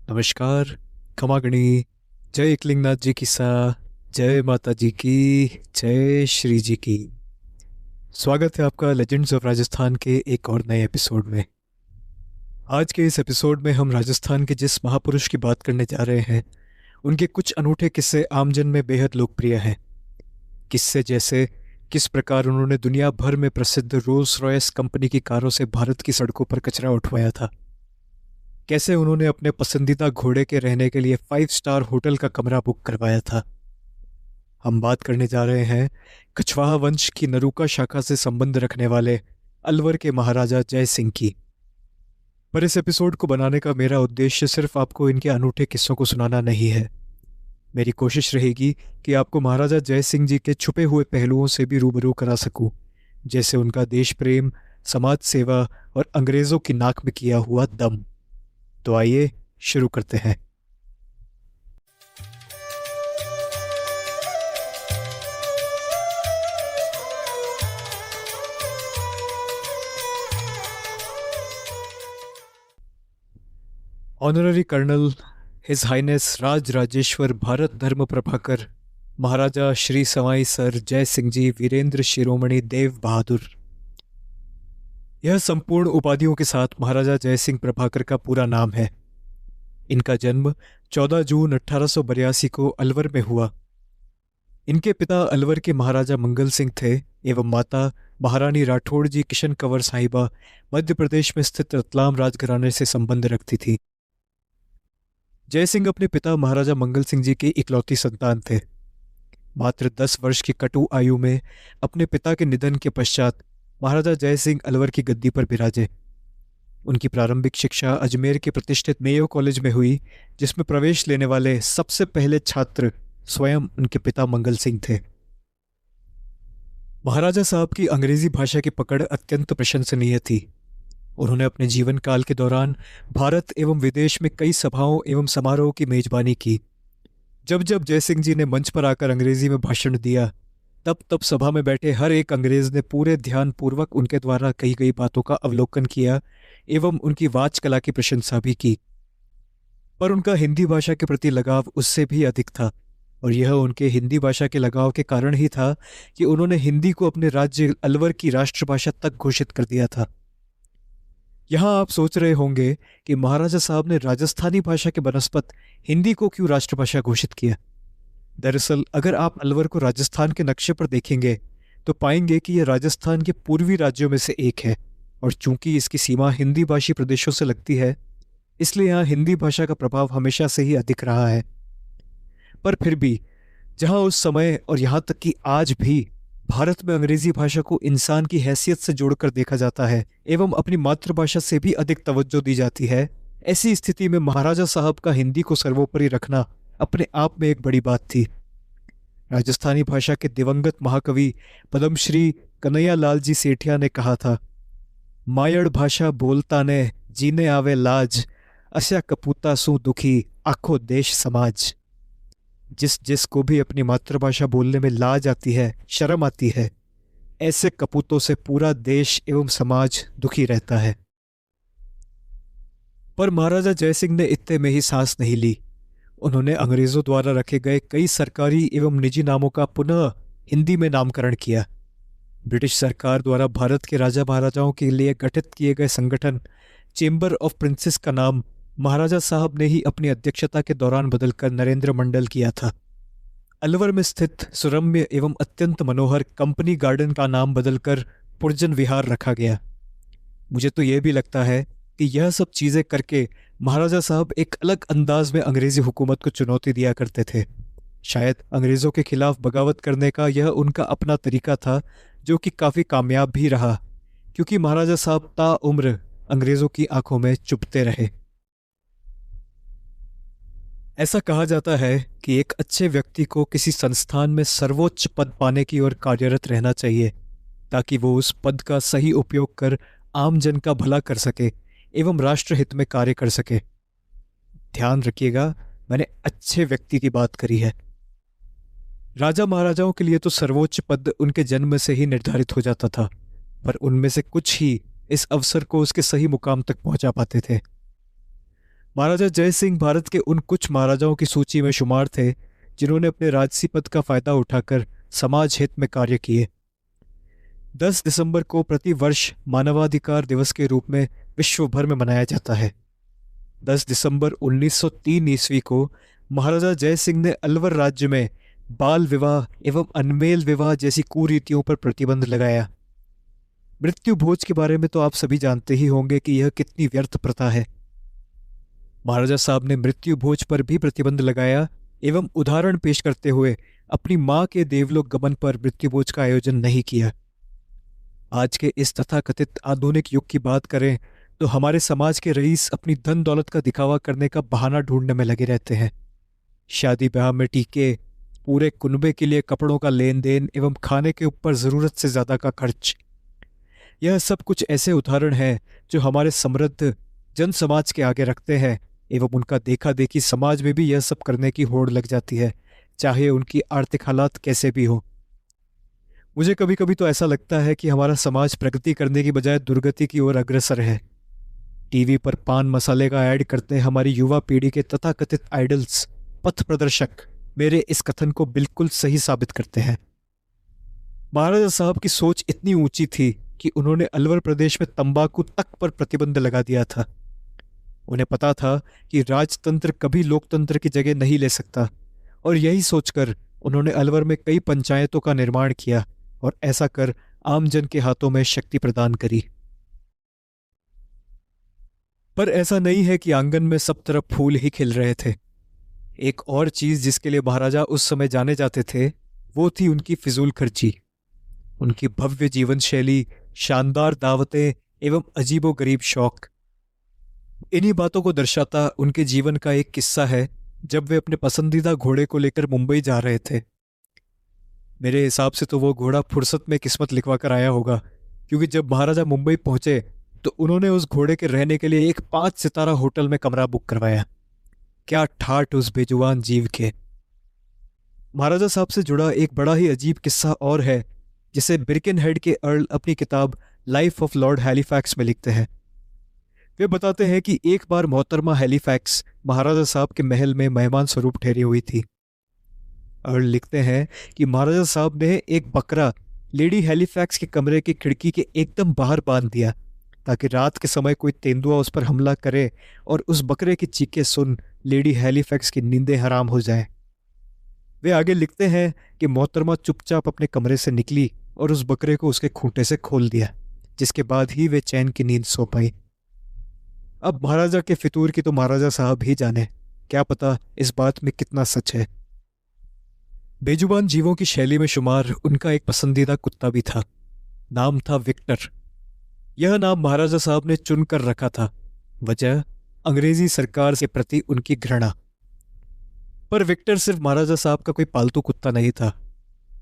नमस्कार, खमागणी, जय एकलिंगनाथ जी की सा, जय माता जी की, जय श्री जी की। स्वागत है आपका लेजेंड्स ऑफ राजस्थान के एक और नए एपिसोड में। आज के इस एपिसोड में हम राजस्थान के जिस महापुरुष की बात करने जा रहे हैं, उनके कुछ अनूठे किस्से आमजन में बेहद लोकप्रिय हैं। किस्से जैसे किस प्रकार उन्होंने दुनिया भर में प्रसिद्ध रोल्स रॉयस कंपनी की कारों से भारत की सड़कों पर कचरा उठवाया था, कैसे उन्होंने अपने पसंदीदा घोड़े के रहने के लिए 5 स्टार होटल का कमरा बुक करवाया था। हम बात करने जा रहे हैं कछवाहा वंश की नरूका शाखा से संबंध रखने वाले अलवर के महाराजा जय सिंह की। पर इस एपिसोड को बनाने का मेरा उद्देश्य सिर्फ आपको इनके अनूठे किस्सों को सुनाना नहीं है। मेरी कोशिश रहेगी कि आपको महाराजा जय सिंह जी के छुपे हुए पहलुओं से भी रूबरू करा सकूं, जैसे उनका देश प्रेम, समाज सेवा और अंग्रेजों की नाक में किया हुआ दम। तो आइए शुरू करते हैं। Honorary colonel his highness Raj Rajeshwar Bharat धर्म प्रभाकर महाराजा श्री सवाई सर जय सिंह जी वीरेंद्र शिरोमणि देव बहादुर। यह संपूर्ण उपाधियों के साथ महाराजा जय सिंह प्रभाकर का पूरा नाम है। इनका जन्म 14 जून 1882 को अलवर में हुआ। इनके पिता अलवर के महाराजा मंगल सिंह थे एवं माता महारानी राठौड़ जी किशन कंवर साहिबा मध्य प्रदेश में स्थित रतलाम राजघराने से संबंध रखती थी। जय सिंह अपने पिता महाराजा मंगल सिंह जी की इकलौती संतान थे। मात्र 10 वर्ष की कटु आयु में अपने पिता के निधन के पश्चात महाराजा जय सिंह अलवर की गद्दी पर विराजे। उनकी प्रारंभिक शिक्षा अजमेर के प्रतिष्ठित मेयो कॉलेज में हुई, जिसमें प्रवेश लेने वाले सबसे पहले छात्र स्वयं उनके पिता मंगल सिंह थे। महाराजा साहब की अंग्रेजी भाषा की पकड़ अत्यंत प्रशंसनीय थी। उन्होंने अपने जीवन काल के दौरान भारत एवं विदेश में कई सभाओं एवं समारोह की मेजबानी की। जब जब जय सिंह जी ने मंच पर आकर अंग्रेजी में भाषण दिया, तब तब सभा में बैठे हर एक अंग्रेज ने पूरे ध्यान पूर्वक उनके द्वारा कही गई बातों का अवलोकन किया एवं उनकी वाच कला की प्रशंसा भी की। पर उनका हिंदी भाषा के प्रति लगाव उससे भी अधिक था, और यह उनके हिंदी भाषा के लगाव के कारण ही था कि उन्होंने हिंदी को अपने राज्य अलवर की राष्ट्रभाषा तक घोषित कर दिया था। यहां आप सोच रहे होंगे कि महाराजा साहब ने राजस्थानी भाषा के बनस्पत हिंदी को क्यों राष्ट्रभाषा घोषित किया। दरअसल अगर आप अलवर को राजस्थान के नक्शे पर देखेंगे तो पाएंगे कि यह राजस्थान के पूर्वी राज्यों में से एक है, और चूंकि इसकी सीमा हिंदी भाषी प्रदेशों से लगती है, इसलिए यहाँ हिंदी भाषा का प्रभाव हमेशा से ही अधिक रहा है। पर फिर भी जहाँ उस समय और यहाँ तक कि आज भी भारत में अंग्रेजी भाषा को इंसान की हैसियत से जोड़कर देखा जाता है एवं अपनी मातृभाषा से भी अधिक तवज्जो दी जाती है, ऐसी स्थिति में महाराजा साहब का हिंदी को सर्वोपरि रखना अपने आप में एक बड़ी बात थी। राजस्थानी भाषा के दिवंगत महाकवि पद्मश्री कन्हैया लाल जी सेठिया ने कहा था, मायड़ भाषा बोलता ने जीने आवे लाज, अस्या कपूता सु दुखी आखो देश समाज। जिस जिस को भी अपनी मातृभाषा बोलने में लाज आती है, शर्म आती है, ऐसे कपूतों से पूरा देश एवं समाज दुखी रहता है। पर महाराजा जय सिंह ने इतने में ही सांस नहीं ली। उन्होंने अंग्रेजों द्वारा रखे गए कई सरकारी एवं निजी नामों का पुनः हिंदी में नामकरण किया। ब्रिटिश सरकार द्वारा भारत के राजा महाराजाओं के लिए गठित किए गए संगठन चेंबर ऑफ प्रिंसेस का नाम महाराजा साहब ने ही अपनी अध्यक्षता के दौरान बदलकर नरेंद्र मंडल किया था। अलवर में स्थित सुरम्य एवं अत्यंत मनोहर कंपनी गार्डन का नाम बदलकर पुरजन विहार रखा गया। मुझे तो यह भी लगता है कि यह सब चीजें करके महाराजा साहब एक अलग अंदाज में अंग्रेजी हुकूमत को चुनौती दिया करते थे। शायद अंग्रेजों के खिलाफ बगावत करने का यह उनका अपना तरीका था, जो कि काफी कामयाब भी रहा, क्योंकि महाराजा साहब ताउम्र अंग्रेजों की आंखों में चुभते रहे। ऐसा कहा जाता है कि एक अच्छे व्यक्ति को किसी संस्थान में सर्वोच्च पद पाने की ओर कार्यरत रहना चाहिए, ताकि वो उस पद का सही उपयोग कर आम जन का भला कर सके एवं राष्ट्रहित में कार्य कर सके। ध्यान रखिएगा, मैंने अच्छे व्यक्ति की बात करी है। राजा महाराजाओं के लिए तो सर्वोच्च पद उनके जन्म से ही निर्धारित हो जाता था, पर उनमें से कुछ ही इस अवसर को उसके सही मुकाम तक पहुंचा पाते थे। महाराजा जय सिंह भारत के उन कुछ महाराजाओं की सूची में शुमार थे जिन्होंने अपने राजसी पद का फायदा उठाकर समाज हित में कार्य किए। 10 दिसंबर को प्रति वर्ष मानवाधिकार दिवस के रूप में विश्व भर में मनाया जाता है। 10 दिसंबर 1903 ईस्वी को महाराजा जय सिंह ने अलवर राज्य में बाल विवाह एवं अनमेल विवाह जैसी कुरीतियों पर प्रतिबंध लगाया। मृत्यु भोज के बारे में तो आप सभी जानते ही होंगे कि यह कितनी व्यर्थ प्रथा है। महाराजा साहब ने मृत्यु भोज पर भी प्रतिबंध लगाया एवं उदाहरण पेश करते हुए अपनी मां के देवलोक गमन पर मृत्यु भोज का आयोजन नहीं किया। आज के इस तथाकथित आधुनिक युग की बात करें तो हमारे समाज के रईस अपनी धन दौलत का दिखावा करने का बहाना ढूंढने में लगे रहते हैं। शादी ब्याह में टीके, पूरे कुनबे के लिए कपड़ों का लेन देन एवं खाने के ऊपर जरूरत से ज्यादा का खर्च। यह सब कुछ ऐसे उदाहरण हैं जो हमारे समृद्ध जन समाज के आगे रखते हैं एवं उनका देखा देखी समाज में भी यह सब करने की होड़ लग जाती है, चाहे उनकी आर्थिक हालात कैसे भी हो। मुझे कभी कभी तो ऐसा लगता है कि हमारा समाज प्रगति करने की बजाय दुर्गति की ओर अग्रसर है। टीवी पर पान मसाले का ऐड करते हमारी युवा पीढ़ी के तथाकथित आइडल्स, पथ प्रदर्शक मेरे इस कथन को बिल्कुल सही साबित करते हैं। महाराजा साहब की सोच इतनी ऊंची थी कि उन्होंने अलवर प्रदेश में तंबाकू तक पर प्रतिबंध लगा दिया था। उन्हें पता था कि राजतंत्र कभी लोकतंत्र की जगह नहीं ले सकता और यही सोचकर उन्होंने अलवर में कई पंचायतों का निर्माण किया और ऐसा कर आमजन के हाथों में शक्ति प्रदान करी। पर ऐसा नहीं है कि आंगन में सब तरफ फूल ही खिल रहे थे। एक और चीज जिसके लिए महाराजा उस समय जाने जाते थे वो थी उनकी फिजूल खर्ची। उनकी भव्य जीवन शैली, शानदार दावतें एवं अजीबो गरीब शौक। इन्हीं बातों को दर्शाता उनके जीवन का एक किस्सा है जब वे अपने पसंदीदा घोड़े को लेकर मुंबई जा रहे थे। मेरे हिसाब से तो वो घोड़ा फुर्सत में किस्मत लिखवा कर आया होगा, क्योंकि जब महाराजा मुंबई पहुंचे तो उन्होंने उस घोड़े के रहने के लिए एक 5 सितारा होटल में कमरा बुक करवाया। क्या ठाठ उस बेजुबान जीव के। महाराजा साहब से जुड़ा एक बड़ा ही अजीब किस्सा और है जिसे बिर्केनहेड के अर्ल अपनी किताब लाइफ ऑफ लॉर्ड हैलिफैक्स में लिखते हैं। वे बताते हैं कि एक बार मोहतरमा हैलिफैक्स महाराजा साहब के महल में मेहमान स्वरूप ठहरी हुई थी। अर्ल लिखते हैं कि महाराजा साहब ने एक बकरा लेडी हैलिफैक्स के कमरे की खिड़की के एकदम बाहर बांध दिया ताकि रात के समय कोई तेंदुआ उस पर हमला करे और उस बकरे की चीखें सुन लेडी हैलिफैक्स की नींदें हराम हो जाएं। वे आगे लिखते हैं कि मोहतरमा चुपचाप अपने कमरे से निकली और उस बकरे को उसके खूंटे से खोल दिया, जिसके बाद ही वे चैन की नींद सो पाई। अब महाराजा के फितूर की तो महाराजा साहब ही जाने, क्या पता इस बात में कितना सच है। बेजुबान जीवों की शैली में शुमार उनका एक पसंदीदा कुत्ता भी था। नाम था विक्टर। यह नाम महाराजा साहब ने चुनकर रखा था, वजह अंग्रेजी सरकार के प्रति उनकी घृणा। पर विक्टर सिर्फ महाराजा साहब का कोई पालतू कुत्ता नहीं था।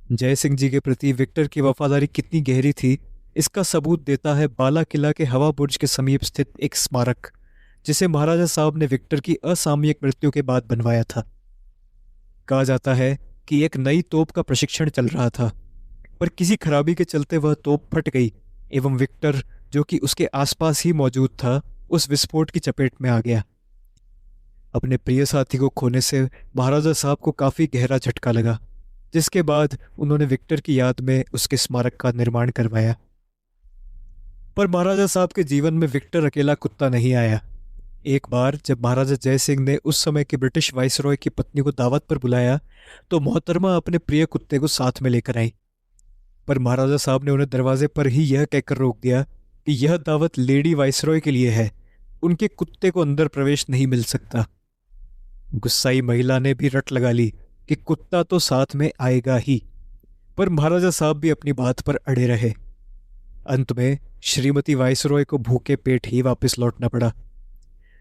जय सिंह जी के प्रति विक्टर की वफादारी कितनी गहरी थी इसका सबूत देता है बाला किला के हवा बुर्ज के समीप स्थित एक स्मारक, जिसे महाराजा साहब ने विक्टर की असामयिक मृत्यु के बाद बनवाया था। कहा जाता है कि एक नई तोप का प्रशिक्षण चल रहा था, पर किसी खराबी के चलते वह तोप फट गई एवं विक्टर, जो कि उसके आसपास ही मौजूद था, उस विस्फोट की चपेट में आ गया। अपने प्रिय साथी को खोने से महाराजा साहब को काफी गहरा झटका लगा, जिसके बाद उन्होंने विक्टर की याद में उसके स्मारक का निर्माण करवाया। पर महाराजा साहब के जीवन में विक्टर अकेला कुत्ता नहीं आया। एक बार जब महाराजा जय सिंह ने उस समय के ब्रिटिश वाइसरॉय की पत्नी को दावत पर बुलाया तो मोहतरमा अपने प्रिय कुत्ते को साथ में लेकर आई, पर महाराजा साहब ने उन्हें दरवाजे पर ही यह कहकर रोक दिया कि यह दावत लेडी वाइसरॉय के लिए है, उनके कुत्ते को अंदर प्रवेश नहीं मिल सकता। गुस्साई महिला ने भी रट लगा ली कि कुत्ता तो साथ में आएगा ही, पर महाराजा साहब भी अपनी बात पर अड़े रहे। अंत में श्रीमती वाइसरॉय को भूखे पेट ही वापस लौटना पड़ा।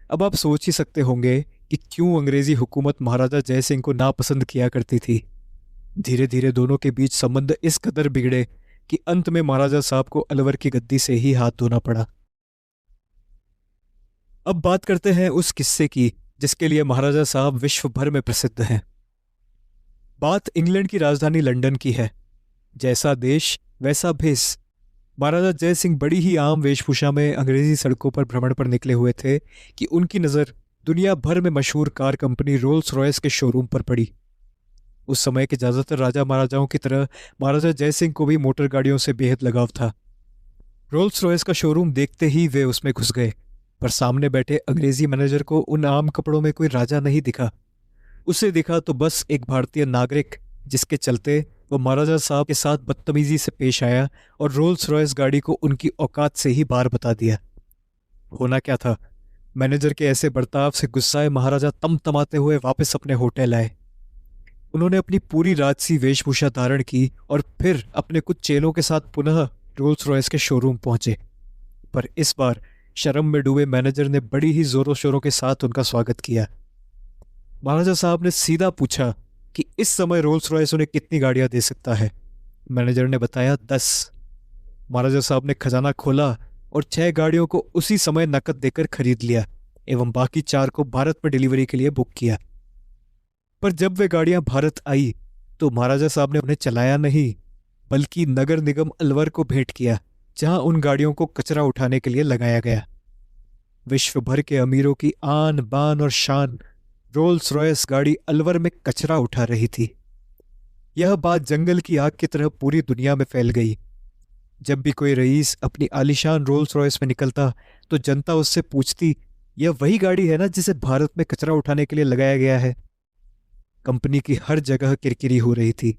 अब आप सोच ही सकते होंगे कि क्यों अंग्रेजी हुकूमत महाराजा जय सिंह को नापसंद किया करती थी। धीरे धीरे दोनों के बीच संबंध इस कदर बिगड़े कि अंत में महाराजा साहब को अलवर की गद्दी से ही हाथ धोना पड़ा। अब बात करते हैं उस किस्से की जिसके लिए महाराजा साहब विश्व भर में प्रसिद्ध हैं। बात इंग्लैंड की राजधानी लंदन की है। जैसा देश वैसा भेष। महाराजा जय सिंह बड़ी ही आम वेशभूषा में अंग्रेजी सड़कों पर भ्रमण पर निकले हुए थे कि उनकी नज़र दुनिया भर में मशहूर कार कंपनी रोल्स रॉयस के शोरूम पर पड़ी। उस समय के ज्यादातर राजा महाराजाओं की तरह महाराजा जयसिंह को भी मोटर गाड़ियों से बेहद लगाव था। रोल्स रॉयस का शोरूम देखते ही वे उसमें घुस गए, पर सामने बैठे अंग्रेजी मैनेजर को उन आम कपड़ों में कोई राजा नहीं दिखा। उसे दिखा तो बस एक भारतीय नागरिक, जिसके चलते वो महाराजा साहब के साथ बदतमीजी से पेश आया और रोल्स रॉयस गाड़ी को उनकी औकात से ही बाहर बता दिया। होना क्या था, मैनेजर के ऐसे बर्ताव से गुस्साए महाराजा तमतमाते हुए वापस अपने होटल आए। उन्होंने अपनी पूरी राजसी वेशभूषा धारण की और फिर अपने कुछ चेलों के साथ पुनः रोल्स रॉयस के शोरूम पहुंचे। पर इस बार शर्म में डूबे मैनेजर ने बड़ी ही जोरों शोरों के साथ उनका स्वागत किया। महाराजा साहब ने सीधा पूछा कि इस समय रोल्स रॉयस उन्हें कितनी गाड़ियां दे सकता है। मैनेजर ने बताया 10। महाराजा साहब ने खजाना खोला और 6 गाड़ियों को उसी समय नकद देकर खरीद लिया एवं बाकी 4 को भारत में डिलीवरी के लिए बुक किया। पर जब वे गाड़ियां भारत आई तो महाराजा साहब ने उन्हें चलाया नहीं, बल्कि नगर निगम अलवर को भेंट किया, जहां उन गाड़ियों को कचरा उठाने के लिए लगाया गया। विश्व भर के अमीरों की आन बान और शान रोल्स रॉयस गाड़ी अलवर में कचरा उठा रही थी। यह बात जंगल की आग की तरह पूरी दुनिया में फैल गई। जब भी कोई रईस अपनी आलीशान रोल्स रॉयस में निकलता तो जनता उससे पूछती, यह वही गाड़ी है ना जिसे भारत में कचरा उठाने के लिए लगाया गया है। कंपनी की हर जगह किरकिरी हो रही थी।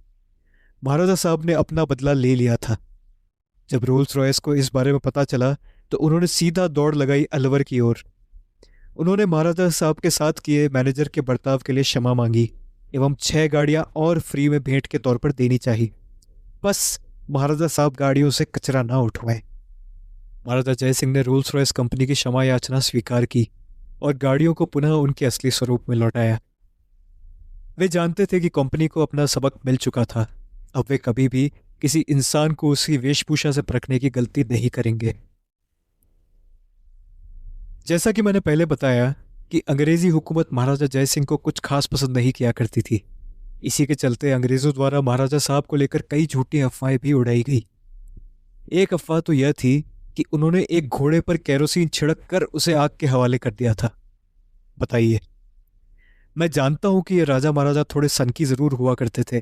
महाराजा साहब ने अपना बदला ले लिया था। जब रोल्स रॉयस को इस बारे में पता चला तो उन्होंने सीधा दौड़ लगाई अलवर की ओर। उन्होंने महाराजा साहब के साथ किए मैनेजर के बर्ताव के लिए क्षमा मांगी एवं 6 गाड़ियां और फ्री में भेंट के तौर पर देनी चाहिए, बस महाराजा साहब गाड़ियों से कचरा ना उठवाएं। महाराजा जयसिंह ने रोल्स रॉयस कंपनी की क्षमा याचना स्वीकार की और गाड़ियों को पुनः उनके असली स्वरूप में लौटाया। वे जानते थे कि कंपनी को अपना सबक मिल चुका था। अब वे कभी भी किसी इंसान को उसकी वेशभूषा से परखने की गलती नहीं करेंगे। जैसा कि मैंने पहले बताया कि अंग्रेजी हुकूमत महाराजा जयसिंह को कुछ खास पसंद नहीं किया करती थी। इसी के चलते अंग्रेजों द्वारा महाराजा साहब को लेकर कई झूठी अफवाहें भी उड़ाई गई। एक अफवाह तो यह थी कि उन्होंने एक घोड़े पर केरोसिन छिड़क कर उसे आग के हवाले कर दिया था। बताइए, मैं जानता हूं कि ये राजा महाराजा थोड़े सनकी जरूर हुआ करते थे,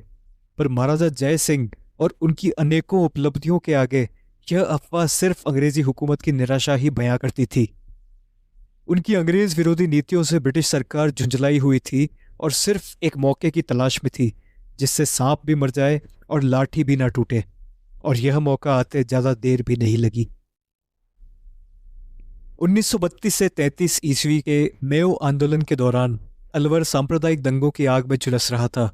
पर महाराजा जय सिंह और उनकी अनेकों उपलब्धियों के आगे यह अफवाह सिर्फ अंग्रेजी हुकूमत की निराशा ही बयां करती थी। उनकी अंग्रेज विरोधी नीतियों से ब्रिटिश सरकार झुंझलाई हुई थी और सिर्फ एक मौके की तलाश में थी जिससे सांप भी मर जाए और लाठी भी ना टूटे, और यह मौका आते ज्यादा देर भी नहीं लगी। 1932 से 33 ईस्वी के मेयो आंदोलन के दौरान अलवर सांप्रदायिक दंगों की आग में झुलस रहा था।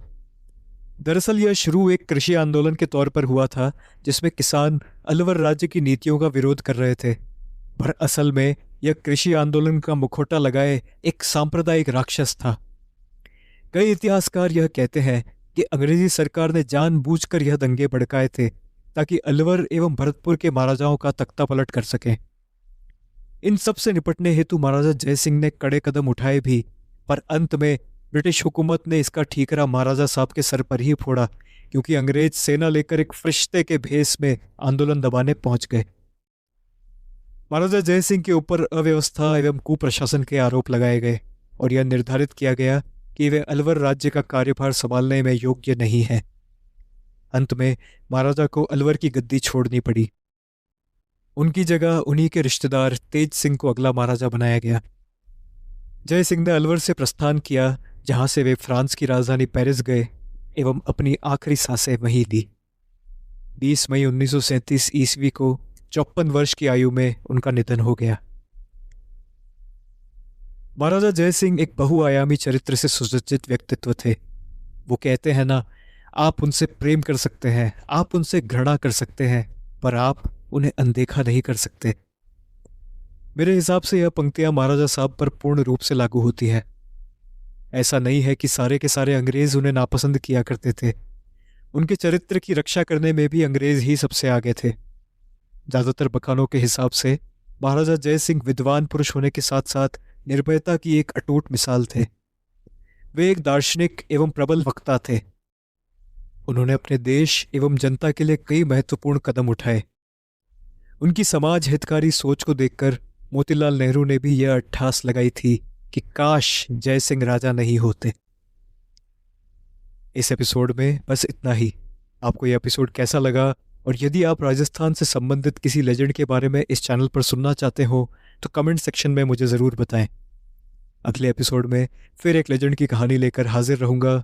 दरअसल यह शुरू एक कृषि आंदोलन के तौर पर हुआ था जिसमें किसान अलवर राज्य की नीतियों का विरोध कर रहे थे, पर असल में यह कृषि आंदोलन का मुखौटा लगाए एक सांप्रदायिक राक्षस था। कई इतिहासकार यह कहते हैं कि अंग्रेजी सरकार ने जानबूझकर यह दंगे भड़काए थे ताकि अलवर एवं भरतपुर के महाराजाओं का तख्ता पलट कर सकें। इन सब से निपटने हेतु महाराजा जयसिंह ने कड़े कदम उठाए भी, पर अंत में ब्रिटिश हुकूमत ने इसका ठीकरा महाराजा साहब के सर पर ही फोड़ा, क्योंकि अंग्रेज सेना लेकर एक फरिश्ते के भेष में आंदोलन दबाने पहुंच गए। महाराजा जयसिंह के ऊपर अव्यवस्था एवं कुप्रशासन के आरोप लगाए गए और यह निर्धारित किया गया कि वे अलवर राज्य का कार्यभार संभालने में योग्य नहीं हैं। अंत में महाराजा को अलवर की गद्दी छोड़नी पड़ी। उनकी जगह उन्हीं के रिश्तेदार तेज सिंह को अगला महाराजा बनाया गया। जय सिंह ने अलवर से प्रस्थान किया, जहां से वे फ्रांस की राजधानी पेरिस गए एवं अपनी आखिरी सांसें वहीं ली। 20 मई 1937 ईस्वी को 54 वर्ष की आयु में उनका निधन हो गया। महाराजा जय सिंह एक बहुआयामी चरित्र से सुसज्जित व्यक्तित्व थे। वो कहते हैं ना, आप उनसे प्रेम कर सकते हैं, आप उनसे घृणा कर सकते हैं, पर आप उन्हें अनदेखा नहीं कर सकते। मेरे हिसाब से यह पंक्तियां महाराजा साहब पर पूर्ण रूप से लागू होती है। ऐसा नहीं है कि सारे के सारे अंग्रेज उन्हें नापसंद किया करते थे। उनके चरित्र की रक्षा करने में भी अंग्रेज ही सबसे आगे थे। ज्यादातर बखानों के हिसाब से महाराजा जय सिंह विद्वान पुरुष होने के साथ साथ निर्भयता की एक अटूट मिसाल थे। वे एक दार्शनिक एवं प्रबल वक्ता थे। उन्होंने अपने देश एवं जनता के लिए कई महत्वपूर्ण कदम उठाए। उनकी समाज हितकारी सोच को देखकर मोतीलाल नेहरू ने भी यह अट्ठास लगाई थी कि काश जय सिंह राजा नहीं होते। इस एपिसोड में बस इतना ही। आपको यह एपिसोड कैसा लगा, और यदि आप राजस्थान से संबंधित किसी लेजेंड के बारे में इस चैनल पर सुनना चाहते हो तो कमेंट सेक्शन में मुझे ज़रूर बताएं। अगले एपिसोड में फिर एक लेजेंड की कहानी लेकर हाजिर रहूंगा।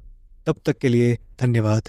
तब तक के लिए धन्यवाद।